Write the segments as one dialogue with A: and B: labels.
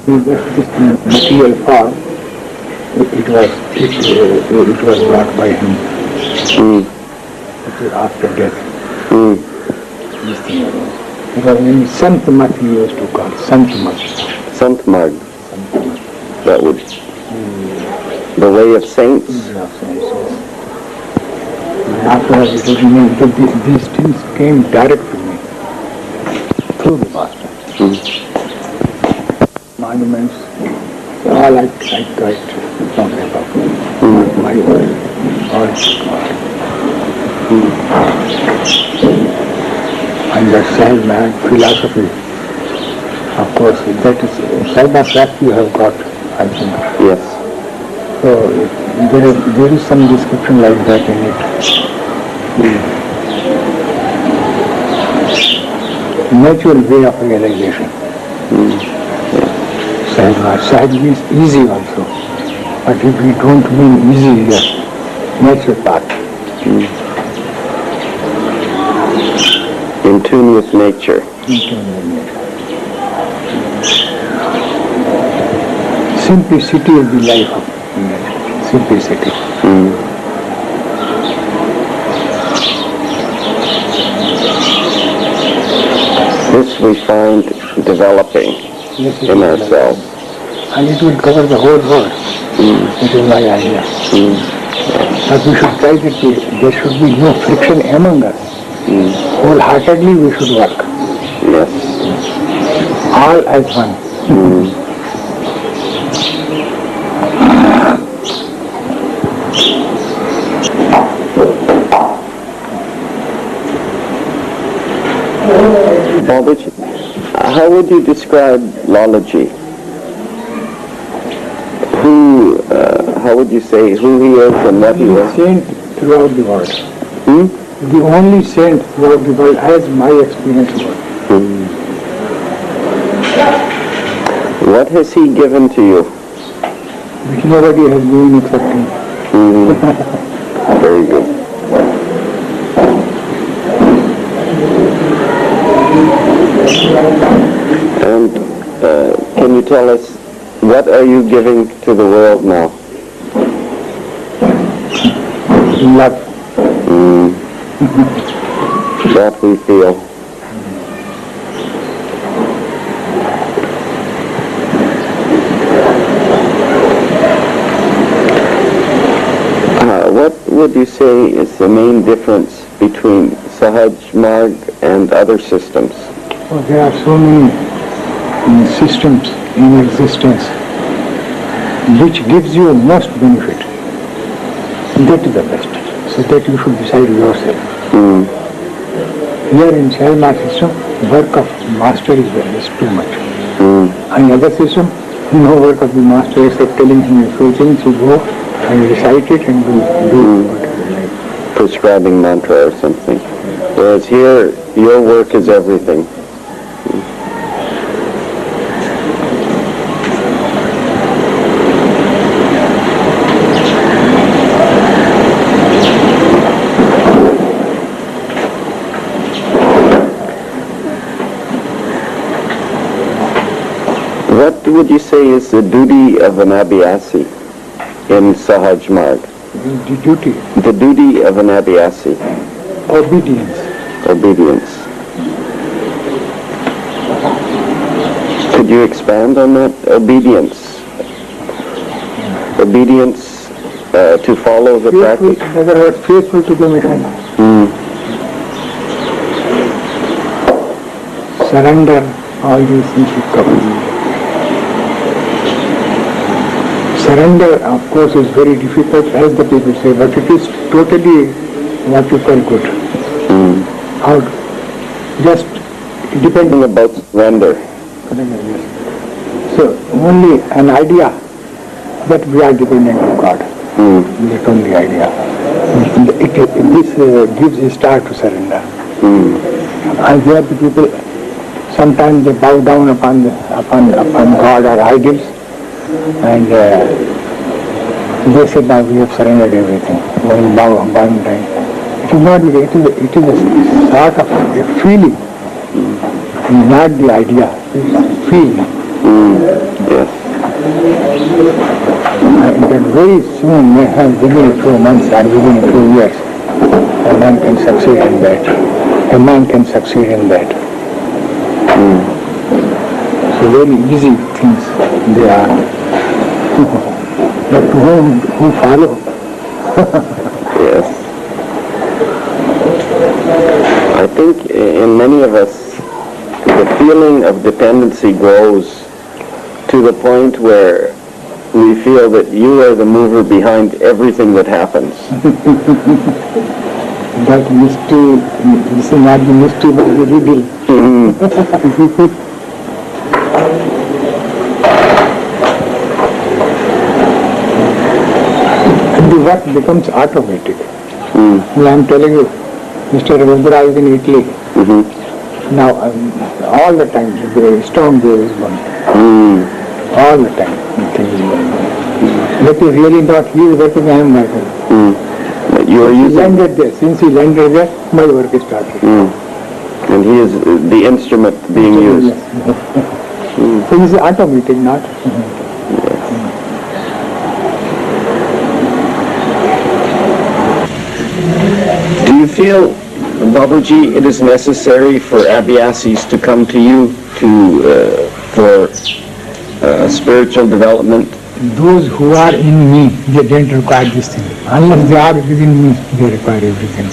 A: This material form, it was brought by him. It was after death. This thing arose. It was in Sant Mat he used to call, Sant Mat.
B: Sant Marg. That would, the way of saints.
A: Afterwards, these things came direct to me through the master. Monuments, all I tried from above. My word, all God. And that Sai philosophy, of course, that is Sai fact you have got, I think.
B: Yes.
A: So there is some description like that in it. Natural way of realization. Sahaj means easy also. But if we don't mean easy here, natural path.
B: In tune with nature.
A: Simplicity of the life of nature. Simplicity.
B: This we find developing in ourselves.
A: And it will cover the whole world. It is my idea. But we should try that there should be no friction among us. Wholeheartedly we should work.
B: Yes.
A: All as one.
B: Babuji, how would you describe Lalaji? How would you say who he is and what he is?
A: Saint throughout the world. The only saint throughout the world as my experience was.
B: What has he given to you?
A: Which nobody has given except him.
B: Very good. And can you tell us, what are you giving to the world now?
A: Love.
B: That we feel. What would you say is the main difference between Sahaj Marg and other systems?
A: Oh, there are so many systems in existence which gives you most benefit. That is the best. So that you should decide yourself. Here in Sharma system, work of master is too much. In other system, no work of the master except telling him a few things, you go and recite it and do whatever you like.
B: Prescribing mantra or something. Whereas here, your work is everything. What would you say is the duty of an abhyasi in Sahaj Marg?
A: The duty?
B: The duty of an abhyasi.
A: Obedience.
B: Obedience. Could you expand on that? Obedience. Obedience to follow the practice?
A: In other words, faithful to the mission. Surrender, all these things should cover. Surrender, of course, is very difficult, as the people say, but it is totally what you call good. How? Just depending
B: about surrender.
A: So, only an idea that we are dependent on God. That only idea. This gives a start to surrender. And there the people, sometimes they bow down upon God or idols, and they say, now we have surrendered everything. One bowing down. It is not, it is a sort of a feeling, not the idea, it's feeling.
B: Yes.
A: That very soon, within a few months or within a few years, a man can succeed in that. A man can succeed in that. So very easy things they are. But to who follow?
B: Yes. I think in many of us, the feeling of dependency grows to the point where we feel that you are the mover behind everything that happens.
A: That mystery, this is not the mystery but the riddle. And the work becomes automatic. Well, I'm telling you, Mr. Ravindra is in Italy. Now, all the time, the strong wave is going. All the time, the thing is going. That is really not his, that is I am working.
B: You are
A: He
B: using,
A: landed there. Since he landed there, my work is started.
B: and he is the instrument being used.
A: So this is automatic, not.
B: Do you feel, Babuji, it is necessary for Abhyasis to come to you for spiritual development?
A: Those who are in me, they don't require this thing. Unless they are within me, they require everything.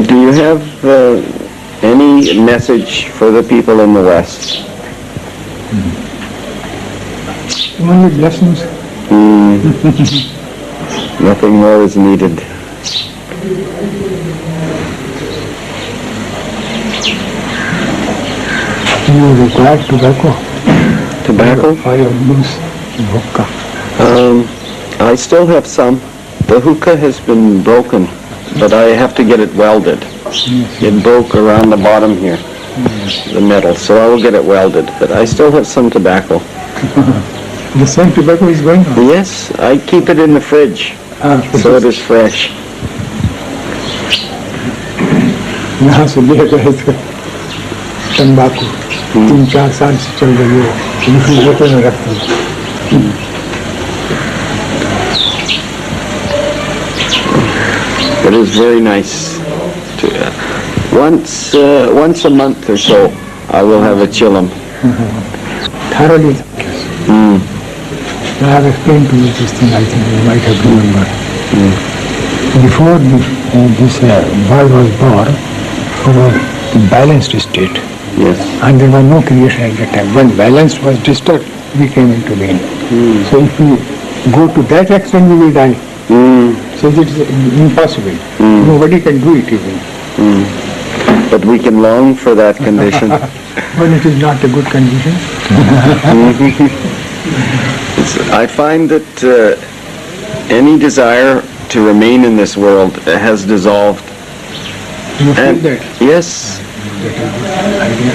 B: Do you have any message for the people in the West?
A: Only blessings.
B: Nothing more is needed.
A: You require tobacco
B: Tobacco?
A: for your loose hookah.
B: I still have some. The hookah has been broken, but I have to get it welded. It broke around the bottom here, the metal, so I will get it welded. But I still have some tobacco.
A: The same tobacco is going on.
B: Yes, I keep it in the fridge, so it is fresh.
A: यहाँ से लेकर तंबाकू 3-4 साल से चल रही है, refrigerator में रख दी।
B: It is very nice. Once a month or so, I will have a chillum.
A: Thoroughly. I have explained to you this thing, I think you might have remembered. Before this world was born, it was a balanced state.
B: Yes.
A: And there was no creation at that time. When balance was disturbed, we came into being. So if we go to that extent, we will die. So it is impossible. Nobody can do it even.
B: But we can long for that condition.
A: When it is not a good condition.
B: I find that any desire to remain in this world has dissolved.
A: You feel
B: And
A: that?
B: yes,
A: That is the idea.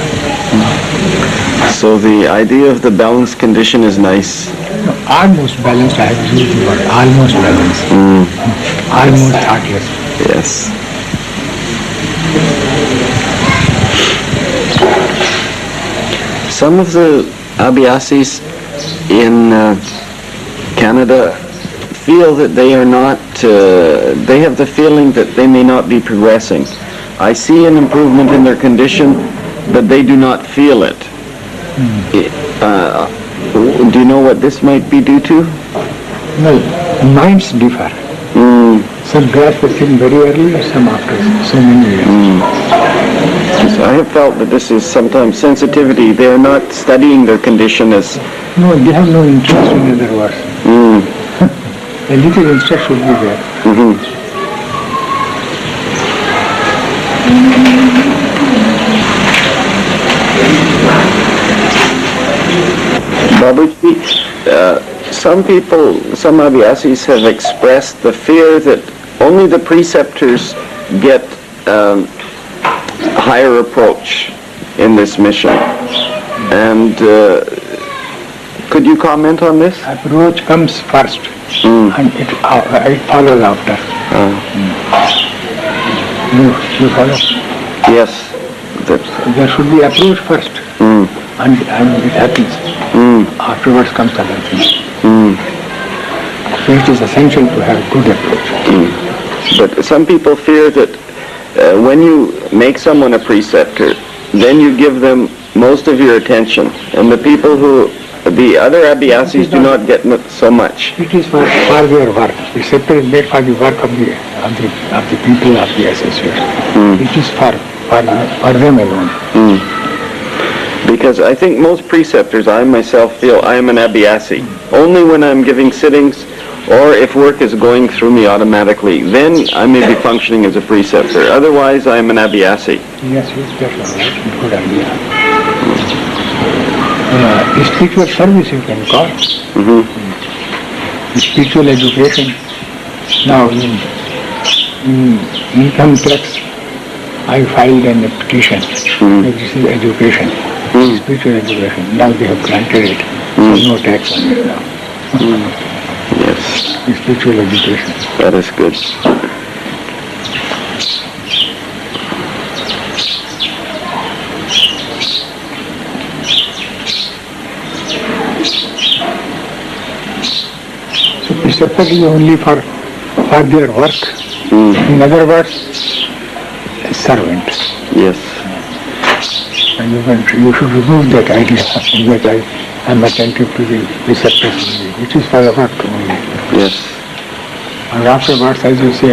B: so the idea of the balanced condition is nice.
A: No, almost balanced, I have used the word. Almost balanced. Almost heartless.
B: Yes. Some of the Abhyasis in Canada feel that they are not, they have the feeling that they may not be progressing. I see an improvement in their condition, but they do not feel it. Do you know what this might be due to?
A: Well, minds differ. Some grasp the thing very early, some after so many years.
B: So I have felt that this is sometimes sensitivity. They are not studying their condition as...
A: No, they have no interest in other words. A little interest should be there.
B: Babuji, some people, some Abhyasis have expressed the fear that only the preceptors get higher approach in this mission. And Could you comment on this?
A: Approach comes first, and it follows after. You follow?
B: Yes.
A: There should be approach first, and it happens. Afterwards comes other things. So it is essential to have good approach.
B: But some people fear that when you make someone a preceptor, then you give them most of your attention, and the people the other Abhyasis do not get so much.
A: It is for their work. The scepter is made for the work of the people of the association. It is for them alone.
B: Because I think most preceptors, I myself feel I am an Abhyasi. Only when I'm giving sittings or if work is going through me automatically, then I may be functioning as a preceptor. Otherwise, I am an Abhyasi.
A: Yes, that's right. Good idea. Spiritual service you can call. Spiritual education. Now, in income tax, I filed an petition. This is education. Spiritual education. Now they have granted it. No tax on it now.
B: Yes.
A: Spiritual education.
B: That is good.
A: So preceptor is only for their work. In other words, a servant.
B: Yes.
A: And you should remove that idea that I am attentive to the preceptors only, which is for the work only.
B: Yes.
A: And afterwards, as you say,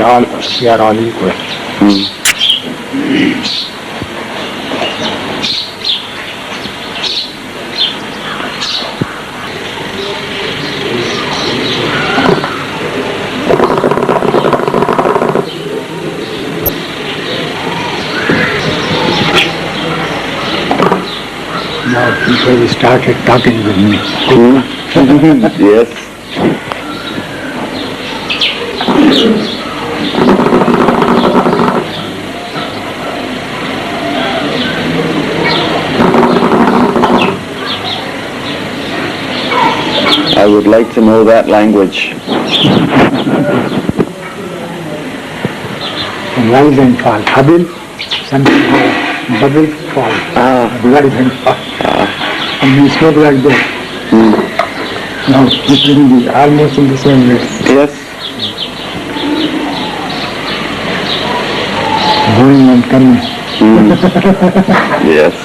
A: we are all equal. Now people started talking with me.
B: Yes. I would like to know that language.
A: Rise and fall. Habil, something bubble, fall. Rise and fall. And we spoke like that. Now it's almost in the same way.
B: Yes.
A: Going and coming.
B: Yes.